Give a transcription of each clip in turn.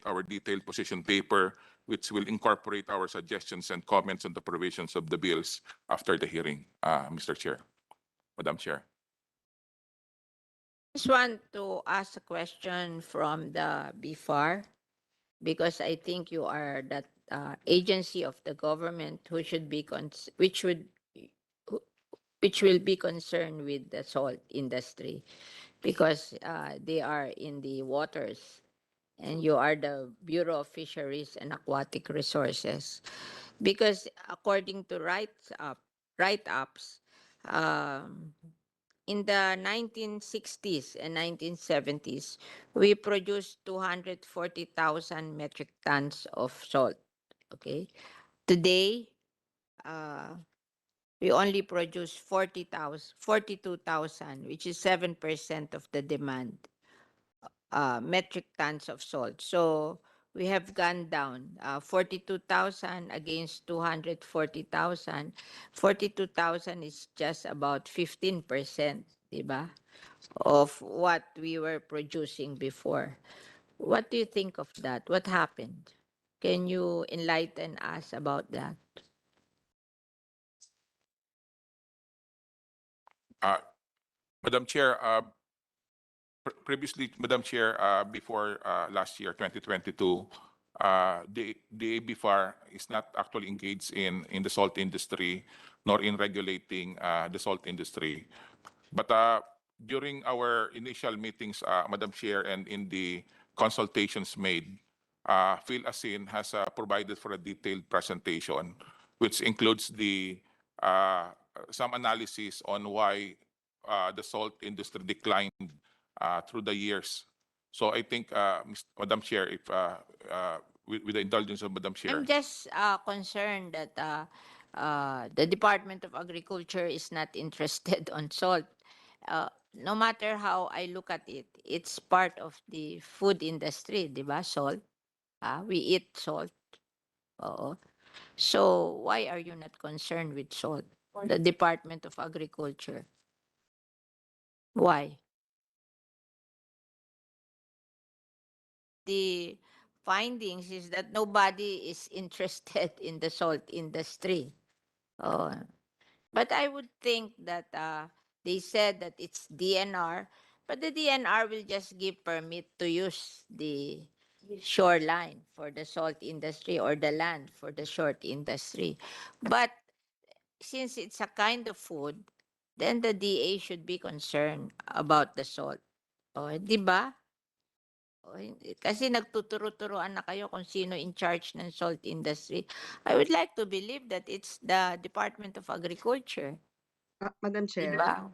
our detailed position paper, which will incorporate our suggestions and comments on the provisions of the bills after the hearing, Mr. Chair, Madam Chair. Just want to ask a question from the BIFAR, because I think you are that agency of the government who should be which will be concerned with the salt industry, because they are in the waters, and you are the Bureau of Fisheries and Aquatic Resources. Because according to write-ups, in the 1960s and 1970s, we produced 240,000 metric tons of salt. Okay. Today, we only produce 42,000, which is 7% of the demand, metric tons of salt. So we have gone down 42,000 against 240,000. 42,000 is just about 15%, diba, of what we were producing before. What do you think of that? What happened? Can you enlighten us about that? Madam Chair, previously, Madam Chair, before last year, 2022, the BIFAR is not actually engaged in the salt industry, nor in regulating the salt industry. But during our initial meetings, Madam Chair, and in the consultations made, ASIN has provided for a detailed presentation, which includes the some analysis on why the salt industry declined through the years. So I think, Madam Chair, if with the indulgence of Madam Chair. I'm just concerned that the Department of Agriculture is not interested on salt. No matter how I look at it, it's part of the food industry, di ba? Salt. We eat salt. Oo. So why are you not concerned with salt? The Department of Agriculture. Why? The findings is that nobody is interested in the salt industry. Oh, but I would think that they said that it's DNR, but the DNR will just give permit to use the shoreline for the salt industry or the land for the salt industry. But since it's a kind of food, then the DA should be concerned about the salt. Oh, di ba? Kasi nagtuturo-turuan na kayo kung sino in charge ng salt industry. I would like to believe that it's the Department of Agriculture. Madam Chair. Diba?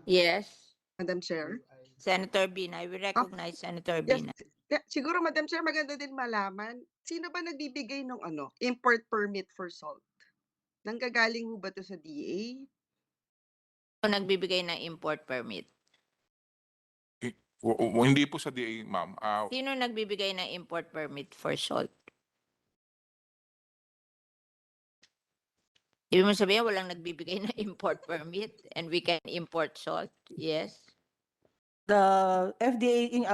Yes. Madam Chair. Senator Binay, we recognize Senator Binay. Yeah, siguro Madam Chair, maganda din malaman, sino ba nagbibigay ng import permit for salt? Nanggagaling ho ba to sa DA? Kung nagbibigay ng import permit. Hindi po sa DA, ma'am. Sino nagbibigay ng import permit for salt? Ibig mo sabihin, walang nagbibigay ng import permit and we can import salt? Yes. The FDA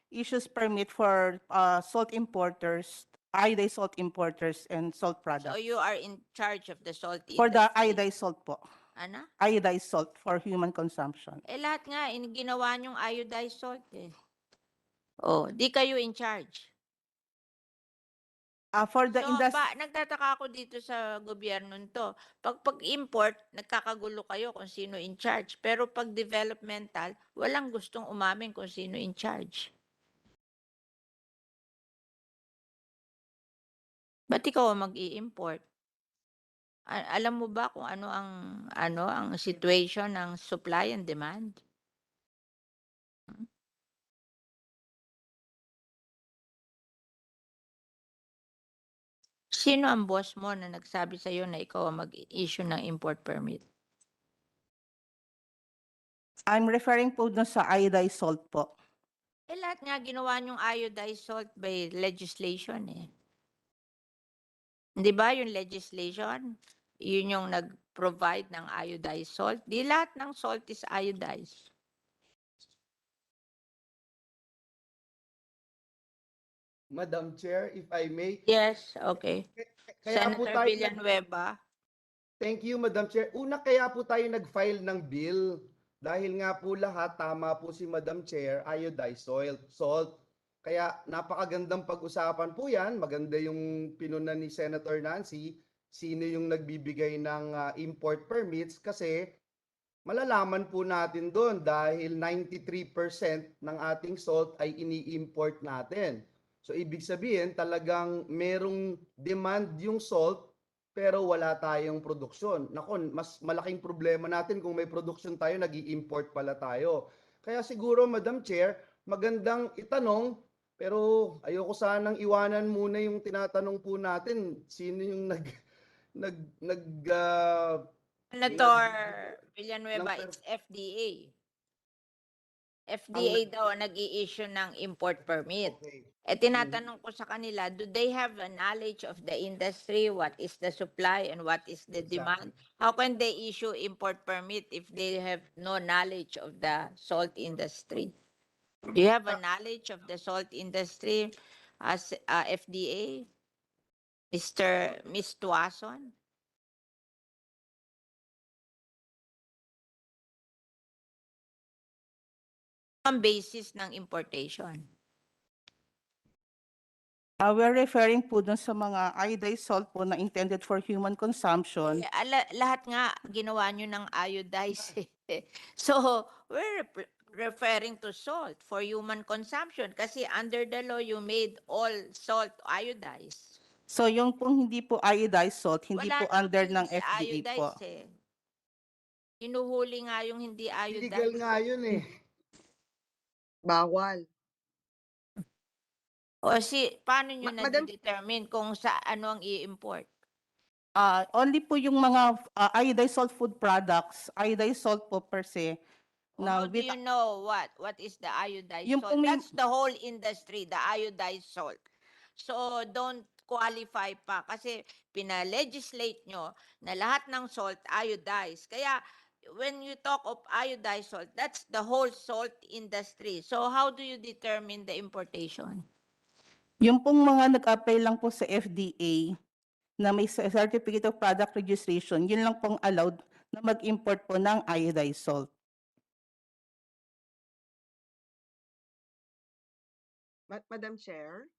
issues permit for salt importers, iodized salt importers, and salt products. So you are in charge of the salt industry? For the iodized salt po. Ano? Iodized salt for human consumption. Lahat nga, ginawa niyong iodized salt eh. Oh, di kayo in charge. For the So, industry, nagtataka ako dito sa gobyerno to. Pag-import, nagkakagulo kayo kung sino in charge. Pero pag developmental, walang gustong umamin kung sino in charge. Ba't ikaw ang mag-i-import? Alam mo ba kung ano ang situation ng supply and demand? Sino ang boss mo na nagsabi sa iyo na ikaw ang mag-issue ng import permit? I'm referring po dun sa iodized salt po. Lahat nga ginawa niyong iodized salt by legislation eh. Di ba yung legislation? Yun yung nag-provide ng iodized salt. Di lahat ng salt is iodized. Madam Chair, if I may. Yes, okay. Kaya po Senator tayo Villanueva. Thank you, Madam Chair. Una, kaya po tayo nag-file ng bill. Dahil nga po lahat, tama po si Madam Chair, iodized salt. Kaya napakagandang pag-usapan po yan. Maganda yung pinuna ni Senator Nancy. Sino yung nagbibigay ng import permits kasi malalaman po natin doon dahil 93% ng ating salt ay ini-import natin. So ibig sabihin talagang merong demand yung salt pero wala tayong produksyon. Nako, mas malaking problema natin kung may produksyon tayo, nag-i-import pala tayo. Kaya siguro, Madam Chair, magandang itanong, pero ayoko sanang iwanan muna yung tinatanong po natin, sino yung nag nag Senator ng Villanueva, per- it's FDA. ang FDA daw ang nag-i-issue ng import permit. okay. Tinatanong ko sa kanila, do they have a knowledge of the industry? What is the supply and what is the demand? How can they issue import permit if they have no knowledge of the salt industry? Do you have a knowledge of the salt industry as FDA? Miss Tuason? Ang basis ng importation. We're referring po dun sa mga iodized salt po na intended for human consumption. Lahat nga ginawa nyo ng iodized. So, we're referring to salt for human consumption kasi under the law, you made all salt iodized. So yung pong hindi po iodized salt, hindi Wala po namang under ng hindi FDA po. iodized eh. Hinuhuli nga yung hindi Illegal iodized. nga yun eh. Bawal. O paano nyo Madam- na-determine kung sa ano ang i-import? Only po yung mga iodized salt food products, iodized salt po per se. O na how do with- you know what is the iodized Yung salt? pong may- That's the whole industry, the iodized salt. So don't qualify pa kasi pina-legislate nyo na lahat ng salt iodized. Kaya when you talk of iodized salt, that's the whole salt industry. So how do you determine the importation? Yung pong mga nag-apply lang po sa FDA na may Certificate of Product Registration, yun lang pong allowed na mag-import po ng iodized salt. Madam Chair,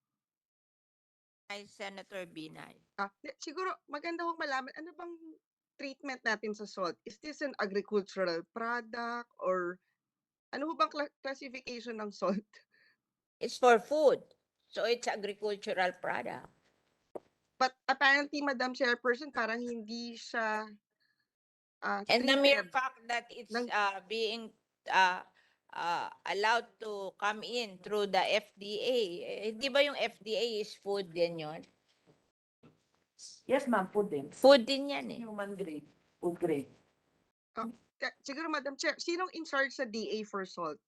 Ay, Senator Binay. siguro maganda kong malaman, ano bang treatment natin sa salt? Is this an agricultural product or ano bang classification ng salt? It's for food. So it's agricultural product. But apparently, Madam Chairperson, parang hindi siya And the mere treated. fact that it's ng- being allowed to come in through the FDA, di ba yung FDA is food din yun? Yes, ma'am, food din. Food din yan eh. Human grade, food grade. Siguro, Madam Chair, sinong in charge sa DA for salt?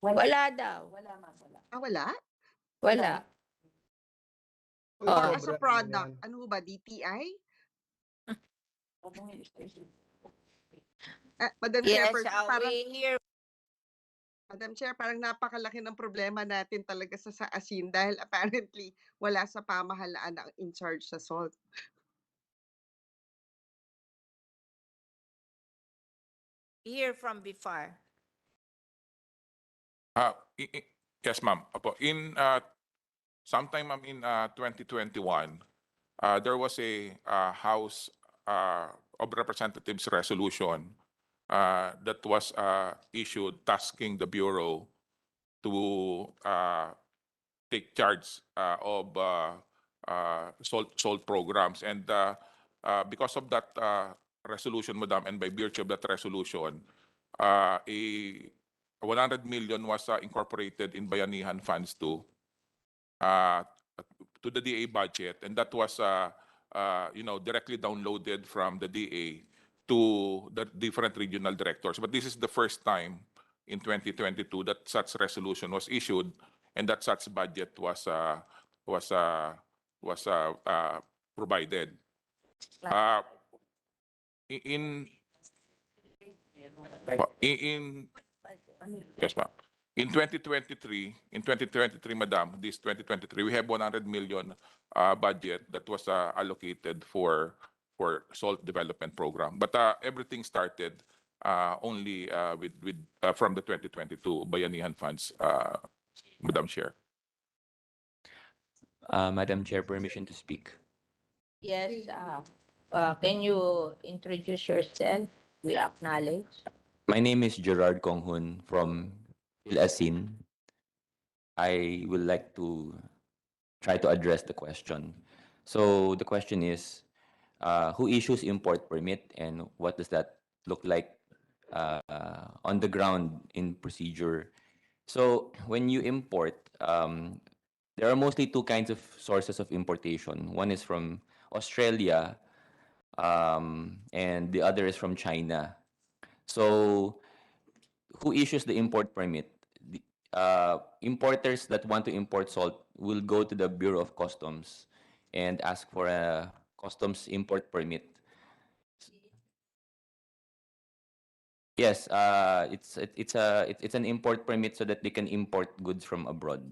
Wala daw. Wala, ma'am, wala. Wala? Wala. Uy, Or Ah. as a sobra product, naman. ano ba, DTI? Huwag mong i-station. Madam Yes, Chairperson, parang, we hear Madam Chair, parang napakalaki ng problema natin talaga sa ASIN dahil apparently wala sa pamahalaan ang in charge sa salt. from BIFAR. Yes, ma'am. Apo. In sometime ma'am, in 2021, there was a House of Representatives resolution that was issued tasking the Bureau to take charge of salt programs. And because of that resolution, Madam, and by virtue of that resolution, a 100 million was incorporated in Bayanihan funds uh, to the DA budget, and that was directly downloaded from the DA to the different regional directors. But this is the first time in 2022 that such resolution was issued and that such budget was provided. In Yes, ma'am. In 2023, Madam, this 2023, we have 100 million budget that was allocated for salt development program. But everything started only with from the 2022 Bayanihan funds, Madam Chair. Madam Chair, permission to speak. Yes, can you introduce yourself? We acknowledge. My name is Gerard Konghun from ASIN. I would like to try to address the question. So the question is, who issues import permit and what does that look like on the ground in procedure? So when you import, there are mostly two kinds of sources of importation. One is from Australia, and the other is from China. So who issues the import permit? Importers that want to import salt will go to the Bureau of Customs and ask for a customs import permit. Yes, it's an import permit so that they can import goods from abroad,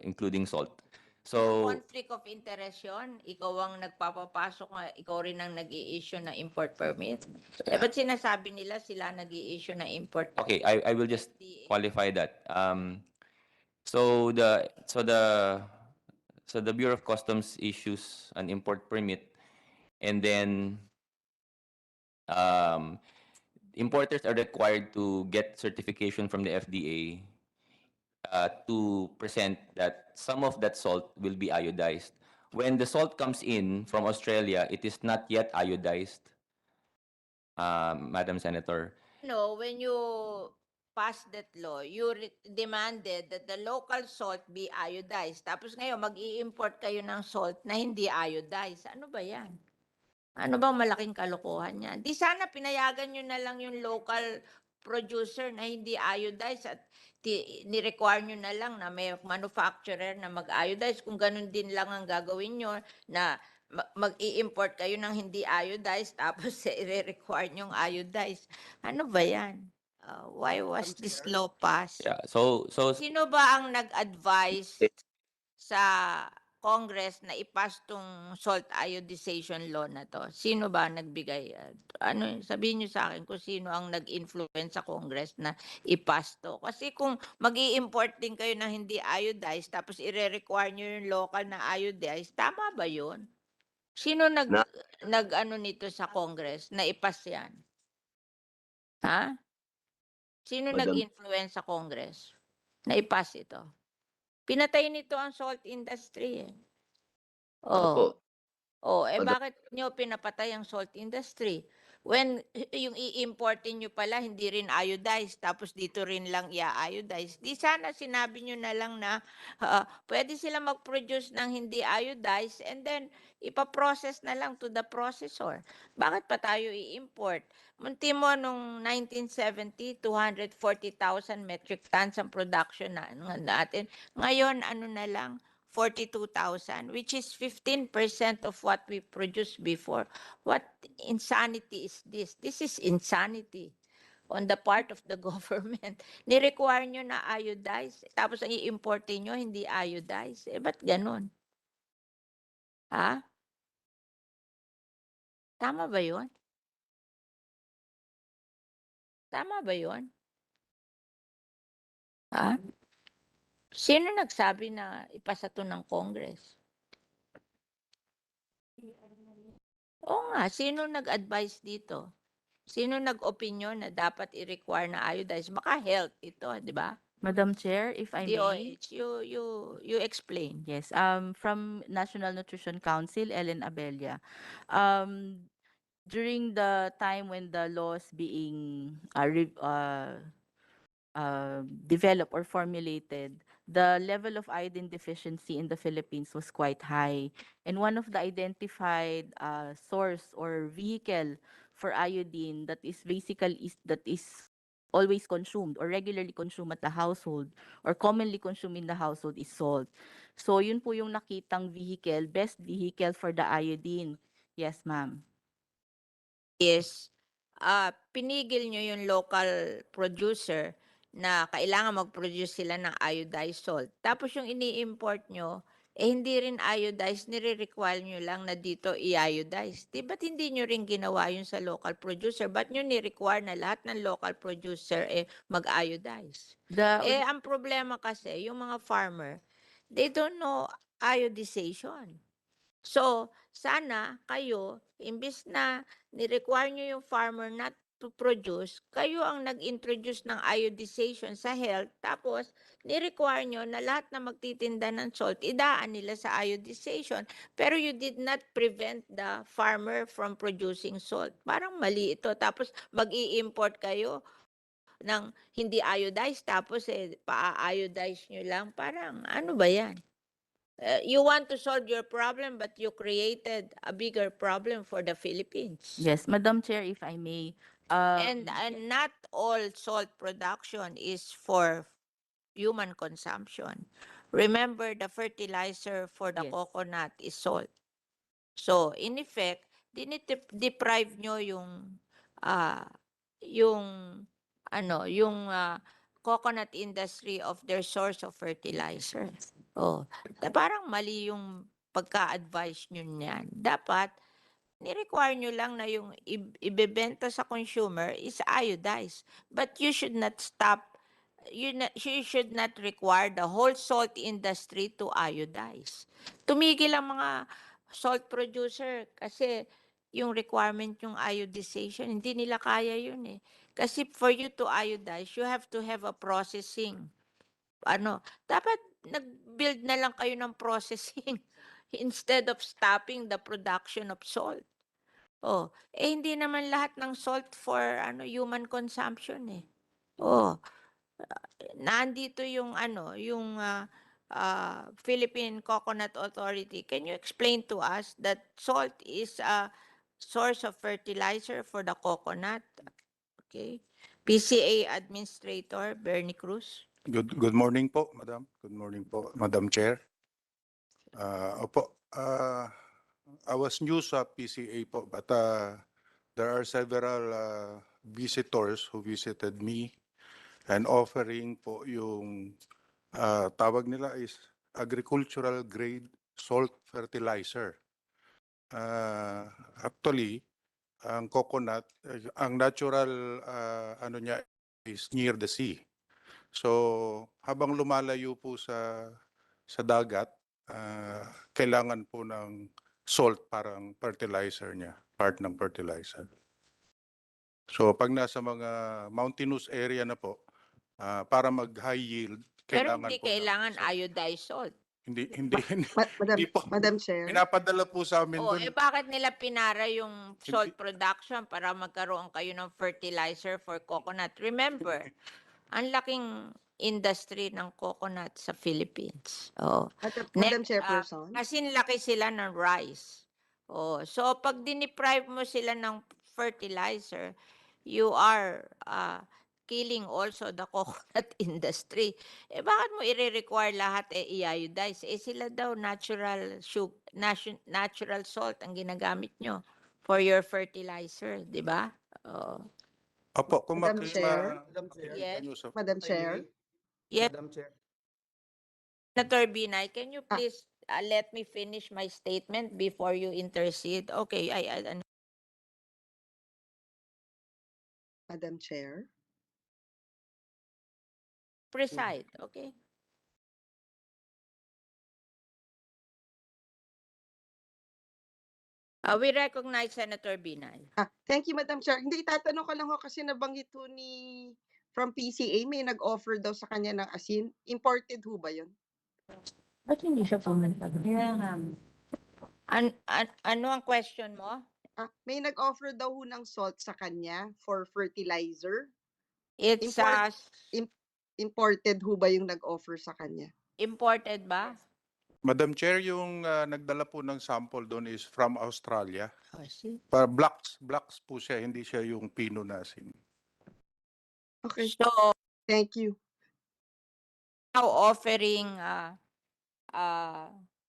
including salt. So Conflict of interest yun? Ikaw ang nagpapapasok, ikaw rin ang nag-i-issue ng import permit. Ba't sinasabi nila sila nag-i-issue ng import permit? okay, I will just qualify that. So the Bureau of Customs issues an import permit, and then importers are required to get certification from the FDA to present that some of that salt will be iodized. When the salt comes in from Australia, it is not yet iodized, Madam Senator. No, when you passed that law, you demanded that the local salt be iodized. Tapos ngayon, mag-i-import kayo ng salt na hindi iodized. Ano ba yan? Ano bang malaking kalokohan yan? Di sana pinayagan nyo na lang yung local producer na hindi iodized at ni-require nyo na lang na may manufacturer na mag-iodize. Kung ganun din lang ang gagawin nyo na mag-i-import kayo ng hindi iodized tapos i-require nyo iodized. Ano ba yan? Why was this law passed? Yeah, so Sino ba ang nag-advise sa Congress na ipas tong salt iodization law na to? Sino ba nagbigay? Ano, sabihin niyo sa akin kung sino ang nag-influence sa Congress na ipas to. Kasi kung mag-i-import din kayo ng hindi iodized tapos i-require niyo yung local na iodized, tama ba 'yun? Sino nag-ano nito sa Congress na ipas 'yan? Ha? Sino nag-influence sa Congress na ipas ito? Pinatay nito ang salt industry eh. Oh. Oh, bakit nyo pinapatay ang salt industry? When yung i-importin nyo pala hindi rin iodized tapos dito rin lang i-iodize. Di sana sinabi nyo na lang na pwede sila mag-produce ng hindi iodized and then ipaprocess na lang to the processor. Bakit pa tayo i-import? Munti mo nung 1970, 240,000 metric tons ang production natin. Ngayon, ano na lang, 42,000, which is 15% of what we produced before. What insanity is this? This is insanity on the part of the government. Ni-require nyo na iodize, tapos ang i-importin nyo, hindi iodize. Ba't ganun? Ha? Tama ba yun? Tama ba yun? Ha? Sino nagsabi na ipasa to ng Congress? Oo nga, sino nag-advise dito? Sino nag-opinion na dapat i-require na iodize? Baka health ito, di ba? Madam Chair, if I may. DOH, you explain. Yes, from National Nutrition Council, Ellen Abella. During the time when the laws being developed or formulated, the level of iodine deficiency in the Philippines was quite high. And one of the identified source or vehicle for iodine that is always consumed or regularly consumed at the household or commonly consumed in the household is salt. So yun po yung nakitang vehicle, best vehicle for the iodine. Yes, ma'am. Is pinigil nyo yung local producer na kailangan mag-produce sila ng iodized salt. Tapos yung ini-import nyo, hindi rin iodized, nire-require nyo lang na dito i-iodize. Ba't hindi nyo rin ginawa yun sa local producer? Ba't nyo ni-require na lahat ng local producer mag-iodize? Ang problema kasi, yung mga farmer, they don't know iodization. So, sana kayo, imbis na ni-require nyo yung farmer not to produce, kayo ang nag-introduce ng iodization sa health, tapos ni-require nyo na lahat na magtitinda ng salt, idaan nila sa iodization. Pero you did not prevent the farmer from producing salt. Parang mali ito. Tapos mag-i-import kayo ng hindi iodized, tapos pa-iodize nyo lang. Parang ano ba yan? You want to solve your problem, but you created a bigger problem for the Philippines. Yes, Madam Chair, if I may. And not all salt production is for human consumption. Remember, the fertilizer for the Yes. coconut is salt. So, in effect, deprive nyo yung coconut industry of their source of fertilizer. Parang mali yung pagka-advise nyo niyan. Dapat, ni-require nyo lang na yung ibebenta sa consumer is iodized. But you should not you should not require the whole salt industry to iodize. Tumigil ang mga salt producer kasi yung requirement yung iodization, hindi nila kaya yun eh. Kasi for you to iodize, you have to have a processing. Dapat nag-build na lang kayo ng processing instead of stopping the production of salt. Hindi naman lahat ng salt for human consumption eh. Nandito yung Philippine Coconut Authority. Can you explain to us that salt is a source of fertilizer for the coconut? Okay. PCA Administrator Bernie Cruz. Good morning po, Madam. Good morning po, Madam Chair. I was new sa PCA po, but there are several visitors who visited me and offering po yung tawag nila is agricultural grade salt fertilizer. Actually, ang coconut, ang natural ano niya is near the sea. So, habang lumalayo po sa dagat, kailangan po ng salt parang fertilizer niya, part ng fertilizer. So, pag nasa mga mountainous area na po, para mag-high yield, Pero kailangan hindi po ng kailangan salt. iodized salt. Hindi Madam, po. Madam Chair. Pinapadala po sa amin doon. Bakit nila pinara yung salt production para magkaroon kayo ng fertilizer for coconut? Remember, ang laking industry ng coconut sa Philippines. Madam Chairperson. Kasi laki sila ng rice. So pag diniprive mo sila ng fertilizer, you are killing also the coconut industry. Bakit mo i-require lahat i-iodize? Sila daw natural salt ang ginagamit nyo for your fertilizer, di ba? Opo, kung Madam Chair. Madam Chair. Yes. Madam Chair. Yes. Madam Chair. Senator Binay, can you please let me finish my statement before you intercede? Okay, Madam Chair. preside, okay? We recognize Senator Binay. Thank you, Madam Chair. Hindi, itatanong ko lang ho kasi nabanggit ho ni from PCA, may nag-offer daw sa kanya ng ASIN. Imported ho ba yun? Ba't hindi siya pumunta? Ano ang question mo? May nag-offer daw ho ng salt sa kanya for fertilizer. It's Imported ho ba yung nag-offer sa kanya? imported ba? Madam Chair, yung nagdala po ng sample doon is from Australia. See? Para blacks po siya, hindi siya yung pino na asin. Okay, So, thank you. now offering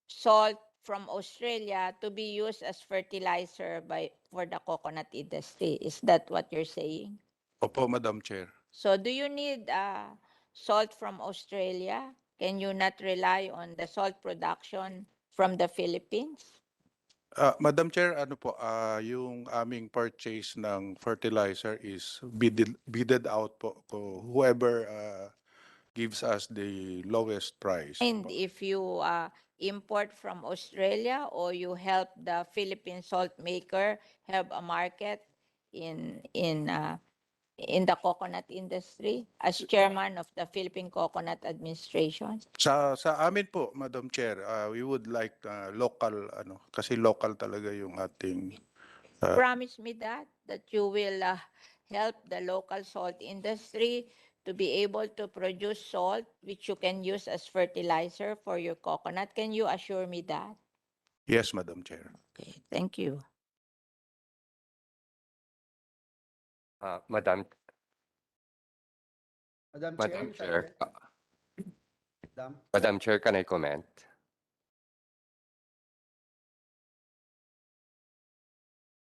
salt from Australia to be used as fertilizer for the coconut industry. Is that what you're saying? Opo, Madam Chair. So do you need salt from Australia? Can you not rely on the salt production from the Philippines? Madam Chair, ano po, yung aming purchase ng fertilizer is bidded out po to whoever gives us the lowest price. And if you import from Australia or you help the Philippine salt maker have a market in the coconut industry as chairman of the Philippine Coconut Administration? Sa amin po, Madam Chair, we would like local, kasi local talaga yung ating Promise me that you will help the local salt industry to be able to produce salt which you can use as fertilizer for your coconut. Can you assure me that? yes, Madam Chair. Okay, thank you. Madam Madam Chair, Madam if I Chair, may. Madam. Madam Chair, can I comment?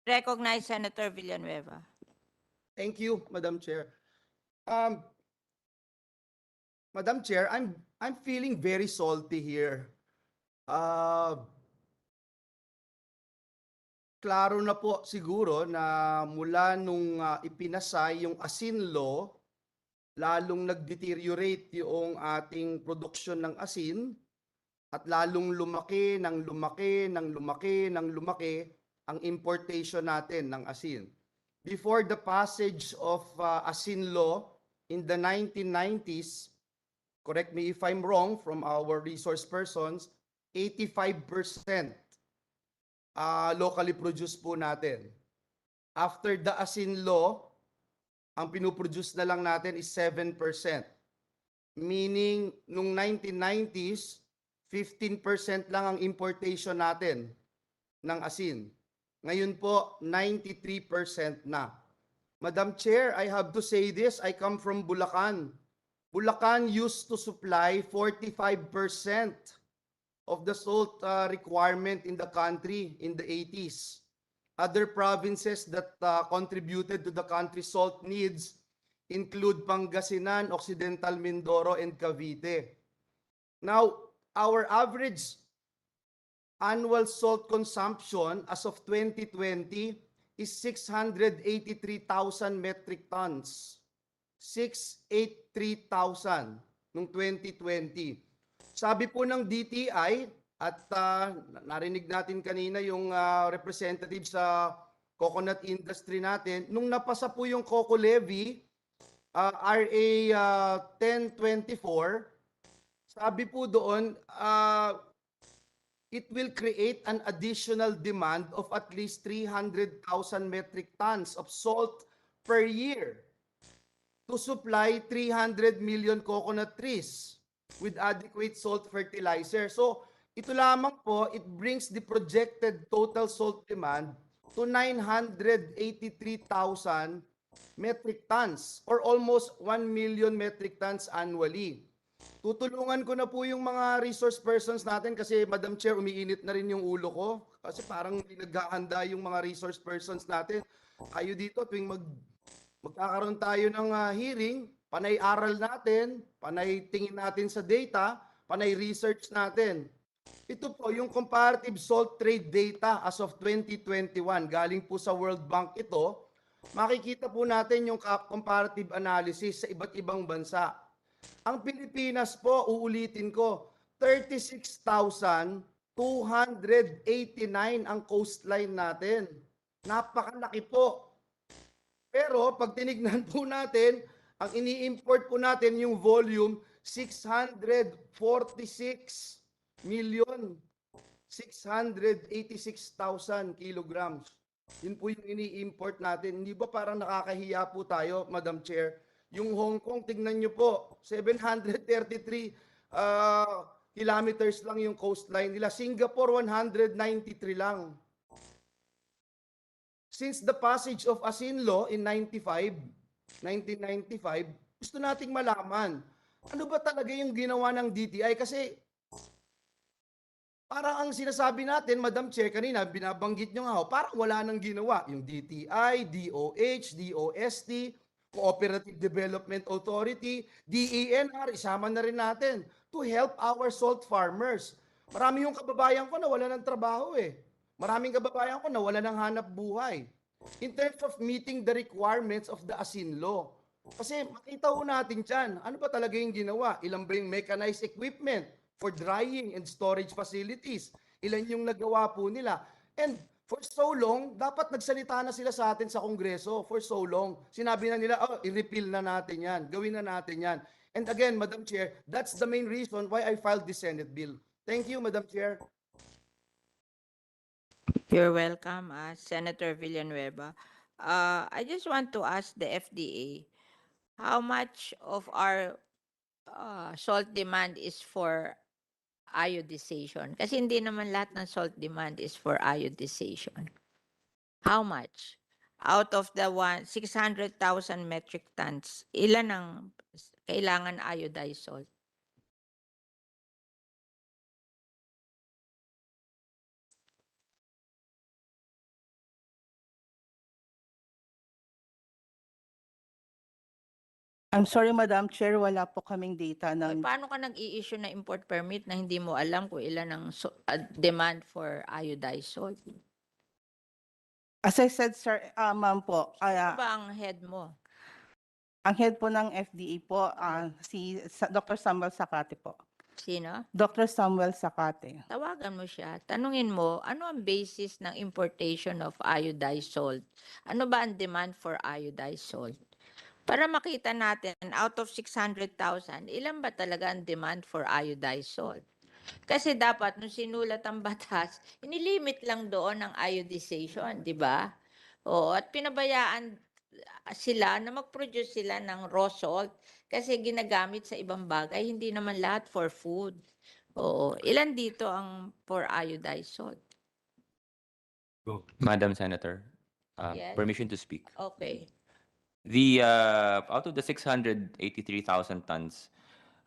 Recognize Senator Villanueva. Thank you, Madam Chair. Madam Chair, I'm feeling very salty here. Klaro na po siguro na mula nung ipinasay yung ASIN law, lalong nag-deteriorate yung ating produksyon ng asin at lalong lumaki ng lumaki ang importation natin ng asin. Before the passage of ASIN law in the 1990s, correct me if I'm wrong, from our resource persons, 85% locally produced po natin. After the ASIN law, ang pinuproduce na lang natin is 7%. Meaning, nung 1990s, 15% lang ang importation natin ng asin. Ngayon po, 93% na. Madam Chair, I have to say this, I come from Bulacan. Bulacan used to supply 45% of the salt requirement in the country in the 80s. Other provinces that contributed to the country's salt needs include Pangasinan, Occidental Mindoro, and Cavite. Now, our average annual salt consumption as of 2020 is 683,000 metric tons. 683,000 noong 2020. Sabi po ng DTI, at narinig natin kanina yung representative sa coconut industry natin, nung napasa po yung Coco Levy, RA 1024, sabi po doon, it will create an additional demand of at least 300,000 metric tons of salt per year to supply 300 million coconut trees with adequate salt fertilizer. So, ito lamang po, it brings the projected total salt demand to 983,000 metric tons or almost 1 million metric tons annually. Tutulungan ko na po yung mga resource persons natin kasi Madam Chair, umiinit na rin yung ulo ko kasi parang naghahanda yung mga resource persons natin. Kayo dito tuwing magkakaroon tayo ng hearing, panay aral natin, panay tingin natin sa data, panay research natin. Ito po yung comparative salt trade data as of 2021. Galing po sa World Bank ito. Makikita po natin yung comparative analysis sa iba't ibang bansa. Ang Pilipinas po, uulitin ko, 36,289 ang coastline natin. Napakalaki po. Pero pag tinignan po natin, ang ini-import po natin yung volume, 646,686,000 kilograms. Yun po yung ini-import natin. Hindi ba parang nakakahiya po tayo, Madam Chair? Yung Hong Kong, tingnan nyo po, 733 kilometers lang yung coastline nila. Singapore, 193 lang. Since the passage of ASIN law in 1995, gusto nating malaman, ano ba talaga yung ginawa ng DTI? Kasi parang ang sinasabi natin, Madam Chair, kanina binabanggit nyo nga, parang wala nang ginawa. Yung DTI, DOH, DOST, Cooperative Development Authority, DENR, isama na rin natin to help our salt farmers. Marami yung kababayan ko na wala ng trabaho eh. Maraming kababayan ko na wala ng hanap buhay. In terms of meeting the requirements of the ASIN law. Kasi makita ho natin dyan, ano ba talaga yung ginawa? Ilan ba yung mechanized equipment for drying and storage facilities? Ilan yung nagawa po nila? And for so long, dapat nagsalita na sila sa atin sa Kongreso for so long. Sinabi na nila, oh, i-repeal na natin yan, gawin na natin yan. And again, Madam Chair, that's the main reason why I filed this Senate bill. Thank you, Madam Chair. You're welcome, Senator Villanueva. I just want to ask the FDA, how much of our salt demand is for iodization? Kasi hindi naman lahat ng salt demand is for iodization. How much? Out of the 600,000 metric tons, ilan ang kailangan iodized salt? I'm sorry, Madam Chair, wala po kaming data ng... Paano ka nag-i-issue na import permit na hindi mo alam kung ilan ang demand for iodized salt? As I said, sir, ma'am po, Ano ba ang head mo? ang head po ng FDA po, si Dr. Samuel Sakate po. Sino? Dr. Samuel Sakate. Tawagan mo siya. Tanungin mo, ano ang basis ng importation of iodized salt? Ano ba ang demand for iodized salt? Para makita natin, out of 600,000, ilan ba talaga ang demand for iodized salt? Kasi dapat, nung sinulat ang batas, inilimit lang doon ang iodization, di ba? Oo, at pinabayaan sila na mag-produce sila ng raw salt kasi ginagamit sa ibang bagay, hindi naman lahat for food. Oo, ilan dito ang for iodized salt? Madam Senator, Yes. permission to speak. Okay. The out of the 683,000 tons,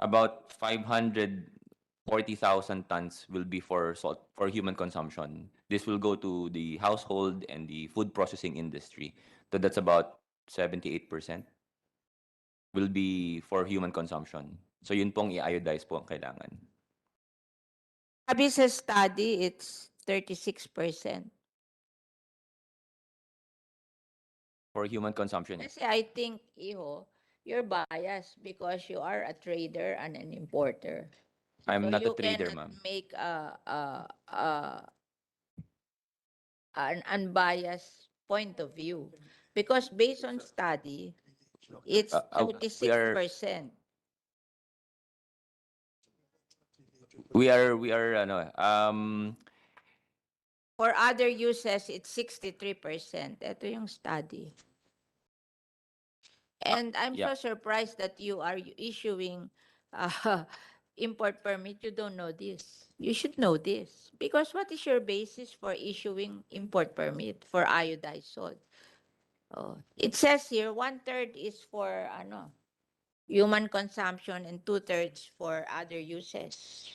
about 540,000 tons will be for salt for human consumption. This will go to the household and the food processing industry. So that's about 78% will be for human consumption. So yun pong i-iodize po ang kailangan. Sabi sa study, it's 36%. For human consumption. Kasi I think, Iho, you're biased because you are a trader and an importer. I'm So not a you trader, cannot ma'am. make an unbiased point of view. Because based on study, it's We are 36%. we are For other uses, it's 63%. Ito yung study. And I'm so yeah. surprised that you are issuing import permit. You don't know this. You should know this. Because what is your basis for issuing import permit for iodized salt? Oh, it says here 1/3 is for human consumption and 2/3 for other uses.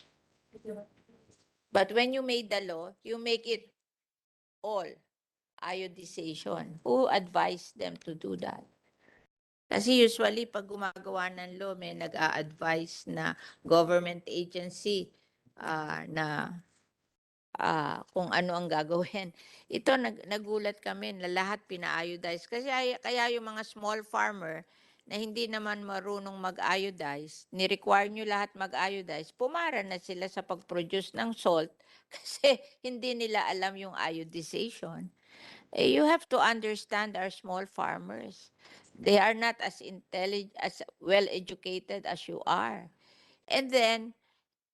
But when you made the law, you make it all iodization. Who advised them to do that? Kasi usually, pag gumagawa ng law, may nag-a-advise na government agency na kung ano ang gagawin. Ito, nagulat kami na lahat pina-iodize. Kasi kaya yung mga small farmer na hindi naman marunong mag-iodize, ni-require nyo lahat mag-iodize, pumara na sila sa pag-produce ng salt kasi hindi nila alam yung iodization. You have to understand our small farmers. They are not as intelligent, as well-educated as you are. And then,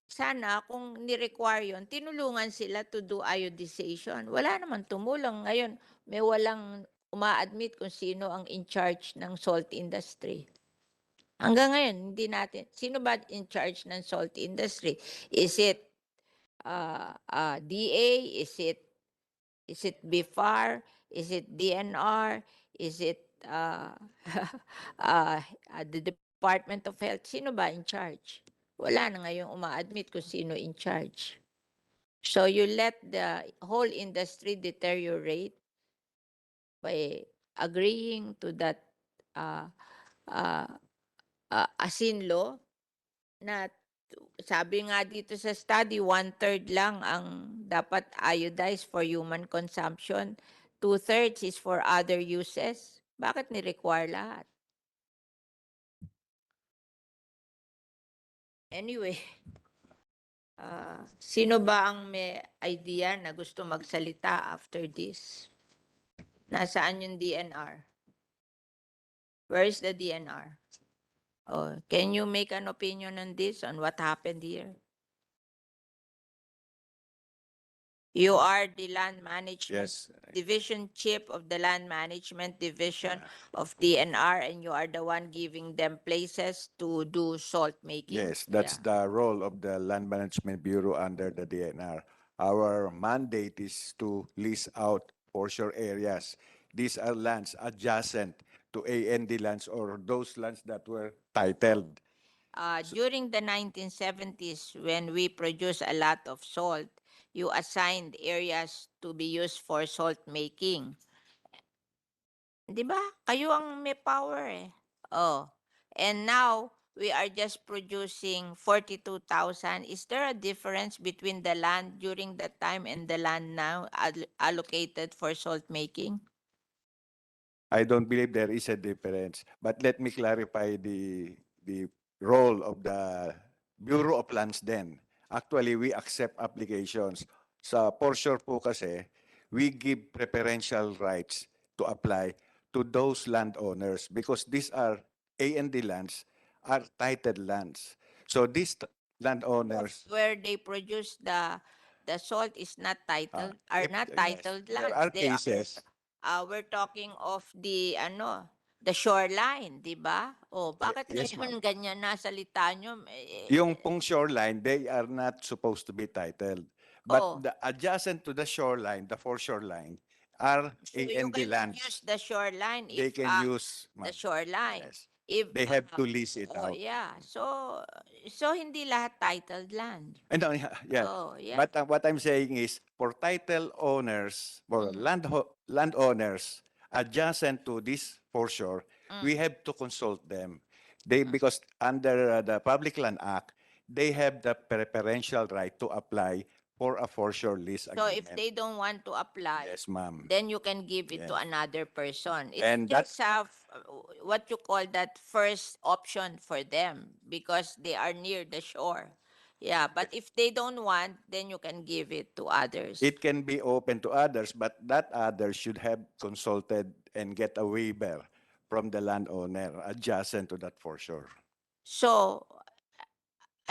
sana kung ni-require yun, tinulungan sila to do iodization. Wala naman tumulong. Ngayon, may walang uma-admit kung sino ang in charge ng salt industry. Hanggang ngayon, hindi natin. Sino ba in charge ng salt industry? Is it DA? Is it BIFAR? Is it DNR? Is it the Department of Health? Sino ba in charge? Wala na ngayong uma-admit kung sino in charge. So you let the whole industry deteriorate by agreeing to that uh, uh, ASIN law na sabi nga dito sa study, 1/3 lang ang dapat iodized for human consumption. 2/3 is for other uses. Bakit ni-require lahat? Anyway, sino ba ang may idea na gusto magsalita after this? Nasaan yung DNR? Where is the DNR? Oh, can you make an opinion on this, on what happened here? You are the land management Yes. division chief of the land management division of DNR, and you are the one giving them places to do salt making. Yes, that's Yeah. the role of the Land Management Bureau under the DNR. Our mandate is to lease out foreshore areas. These are lands adjacent to AND lands or those lands that were titled. During the 1970s, when we produced a lot of salt, you assigned areas to be used for salt making. Di ba? Kayo ang may power eh. Oh. And now, we are just producing 42,000. Is there a difference between the land during that time and the land now allocated for salt making? I don't believe there is a difference. But let me clarify the role of the Bureau of Lands then. Actually, we accept applications. Sa foreshore po kasi, we give preferential rights to apply to those landowners because these are A&D lands, are titled lands. So these landowners, Where they produce the salt is not titled, are if- not yes, titled there lands. are They cases. we're talking of the shoreline, di ba? Oh, bakit Yes, ngayon ganyan na salita nyo? Yung pong shoreline, they are not supposed to be titled. But Oh. the adjacent to the shoreline, the foreshore line, are So you A&D cannot use lands. the shoreline They if can use, the ma'am. shoreline. Yes. If They have to lease it oh out. yeah. So hindi lahat titled land. No, yeah. Oh, yeah. But what I'm saying is, for title owners, for landowners adjacent to this foreshore, we have to consult them. Because under the Public Land Act, they have the preferential right to apply for a foreshore lease So if agreement. they don't want to apply, Yes, ma'am. then you can give it to Yes. another person. It's And just have what you call that first option for them because they are near the shore. Yeah, but if they don't want, then you can give it to others. It can be open to others, but that others should have consulted and get a waiver from the landowner adjacent to that foreshore. So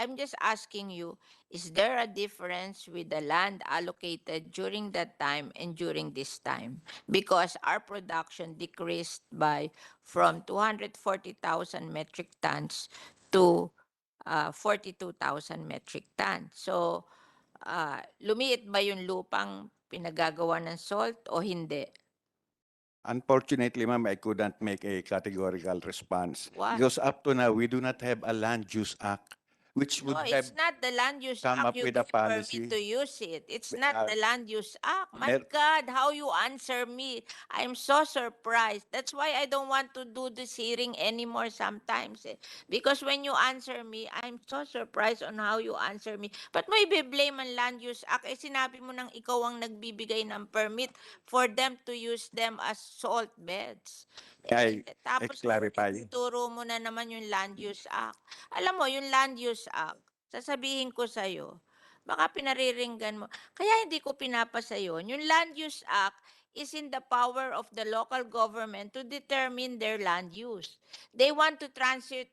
I'm just asking you, is there a difference with the land allocated during that time and during this time? Because our production decreased by from 240,000 metric tons to 42,000 metric tons. So, lumiit ba yung lupang pinagagawa ng salt o hindi? Unfortunately, ma'am, I couldn't make a categorical response. Why? Because up to now, we do not have a land use act, which No, would have it's not the land use come act. up You with a give permit policy. to use it. It's not Uh, the land use act. My mer- God, how you answer me. I'm so surprised. That's why I don't want to do this hearing anymore sometimes. Because when you answer me, I'm so surprised on how you answer me. But may blame ang land use act. Sinabi mo nang ikaw ang nagbibigay ng permit for them to use them as salt beds. I Tapos clarify. ituro mo na naman yung land use act. Alam mo, yung land use act, sasabihin ko sa'yo, baka pinariringgan mo. Kaya hindi ko pinapasa yun. Yung land use act is in the power of the local government to determine their land use. They want to transfer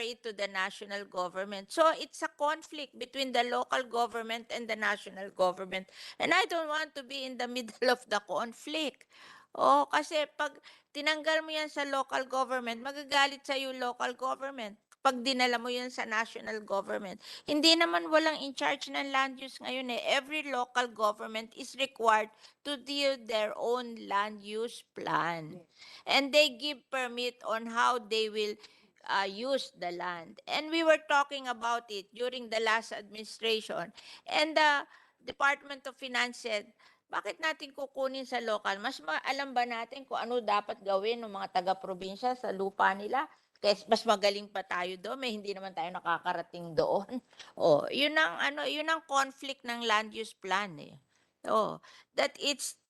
it to the national government. So it's a conflict between the local government and the national government. And I don't want to be in the middle of the conflict. Oh, kasi pag tinanggal mo yan sa local government, magagalit sa yung local government. Pag dinala mo yan sa national government. Hindi naman walang in charge ng land use ngayon eh. Every local government is required to deal their own land use plan. And they give permit on how they will use the land. And we were talking about it during the last administration. And the Department of Finance said, bakit natin kukunin sa local? Mas alam ba natin kung ano dapat gawin ng mga taga-probinsya sa lupa nila? Kasi mas magaling pa tayo doon, may hindi naman tayo nakakarating doon. Oh, yun ang conflict ng land use plan eh. Oh, that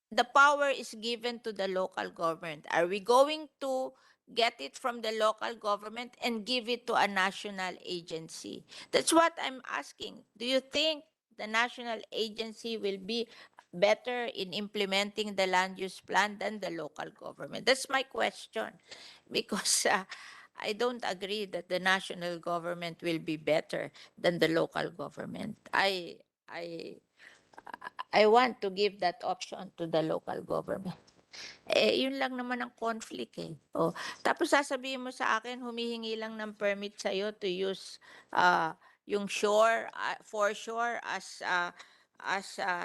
the power is given to the local government. Are we going to get it from the local government and give it to a national agency? That's what I'm asking. Do you think the national agency will be better in implementing the land use plan than the local government? That's my question. Because I don't agree that the national government will be better than the local government. I want to give that option to the local government. Eh, yun lang naman ang conflict eh. Oh, tapos sasabihin mo sa akin, humihingi lang ng permit sa'yo to use yung shore, foreshore as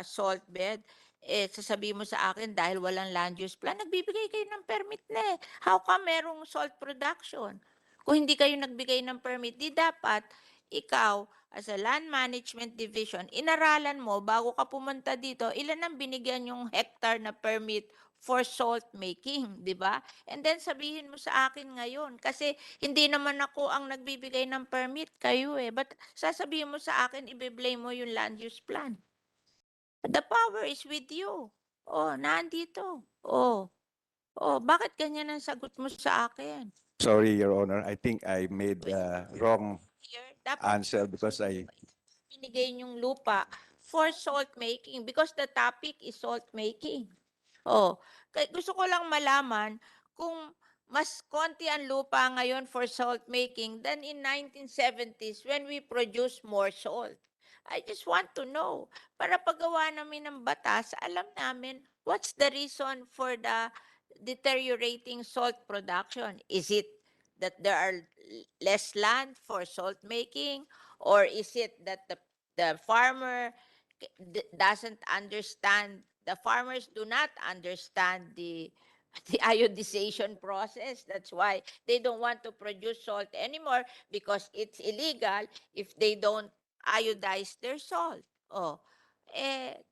salt bed. Eh, sasabihin mo sa akin, dahil walang land use plan, nagbibigay kayo ng permit na eh. How come merong salt production? Kung hindi kayo nagbigay ng permit, di dapat ikaw, as a land management division, inaralan mo bago ka pumunta dito, ilan ang binigyan yung hectare na permit for salt making, di ba? And then sabihin mo sa akin ngayon, kasi hindi naman ako ang nagbibigay ng permit, kayo eh. But sasabihin mo sa akin, ibe-blame mo yung land use plan. The power is with you. Oh, nandito. Oh, bakit ganyan ang sagot mo sa akin? Sorry, Your Honor. I think I made wrong Here, dapat answer because I binigay niyong lupa for salt making because the topic is salt making. Oh, gusto ko lang malaman kung mas konti ang lupa ngayon for salt making than in 1970s when we produce more salt. I just want to know. Para paggawa namin ng batas, alam namin what's the reason for the deteriorating salt production. Is it that there are less land for salt making? Or is it that the farmer doesn't understand, the farmers do not understand the iodization process? That's why they don't want to produce salt anymore because it's illegal if they don't iodize their salt. Oh,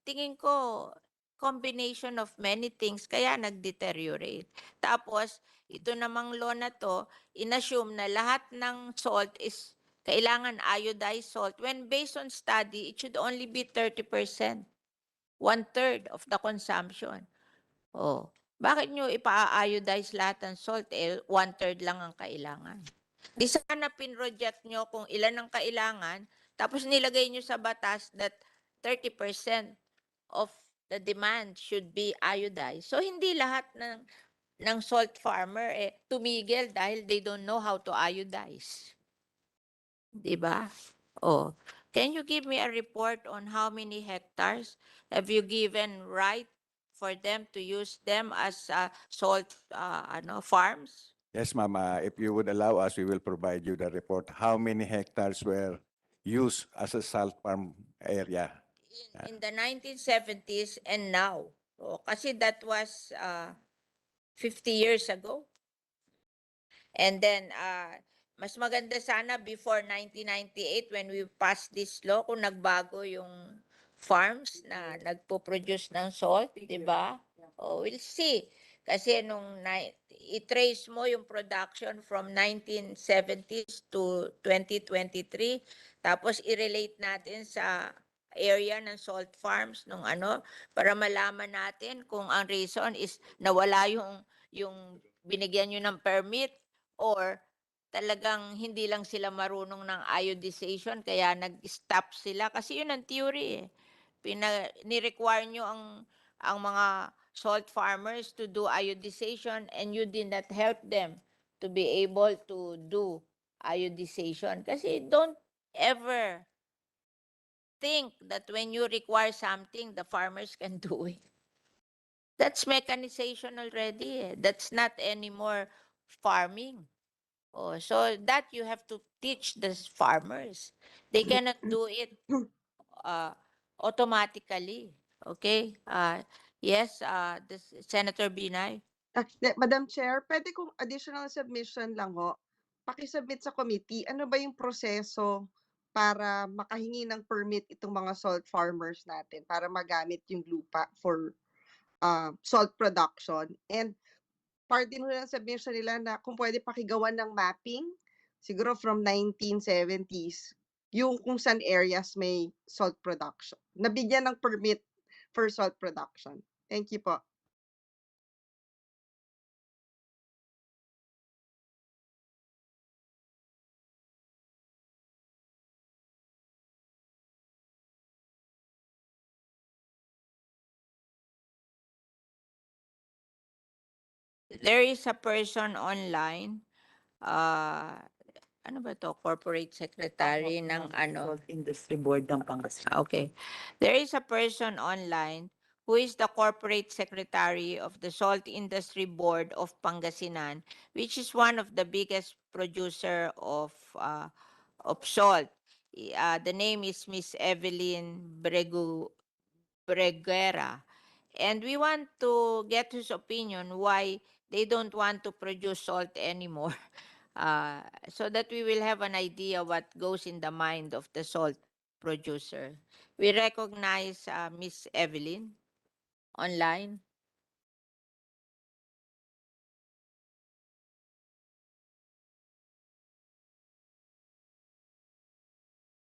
tingin ko, combination of many things kaya nag-deteriorate. Tapos, ito namang law na to, inassume na lahat ng salt is kailangan iodized salt when based on study, it should only be 30%. 1/3 of the consumption. Oh, bakit nyo ipa-iodize lahat ng salt? 1/3 lang ang kailangan. Di sana pinroject nyo kung ilan ang kailangan, tapos nilagay nyo sa batas that 30% of the demand should be iodized. So, hindi lahat ng salt farmer tumigil dahil they don't know how to iodize. Diba? Oh, can you give me a report on how many hectares have you given right for them to use them as salt farms? yes, ma'am. If you would allow us, we will provide you the report. How many hectares were used as a salt farm area? In the 1970s and now. Oh, kasi that was 50 years ago. And then, mas maganda sana before 1998 when we passed this law kung nagbago yung farms na nagpo-produce ng salt, di ba? Oh, we'll see. Kasi nung i-trace mo yung production from 1970s to 2023, tapos i-relate natin sa area ng salt farms nung para malaman natin kung ang reason is nawala yung binigyan nyo ng permit or talagang hindi lang sila marunong ng iodization kaya nag-stop sila kasi yun ang theory eh. Ni-require nyo ang mga salt farmers to do iodization and you did not help them to be able to do iodization kasi don't ever think that when you require something the farmers can do it. That's mechanization already. That's not anymore farming. Oh, so that you have to teach the farmers. They cannot do it automatically. Okay? Yes, Senator Binay. Madam Chair, pwede kong additional submission lang ho. Pakisubmit sa committee, ano ba yung proseso para makahingi ng permit itong mga salt farmers natin para magamit yung lupa for salt production. And part din ho ng submission nila na kung pwede pakigawan ng mapping, siguro from 1970s, yung kung saan areas may salt production. Nabigyan ng permit for salt production. Thank you po. There is a person online, ano ba to? Corporate secretary ng ano? Salt Industry Board ng Pangasinan. Okay. There is a person online who is the corporate secretary of the Salt Industry Board of Pangasinan, which is one of the biggest producer of salt. The name is Miss Evelyn Breguera. And we want to get his opinion why they don't want to produce salt anymore. So that we will have an idea what goes in the mind of the salt producer. We recognize Miss Evelyn online.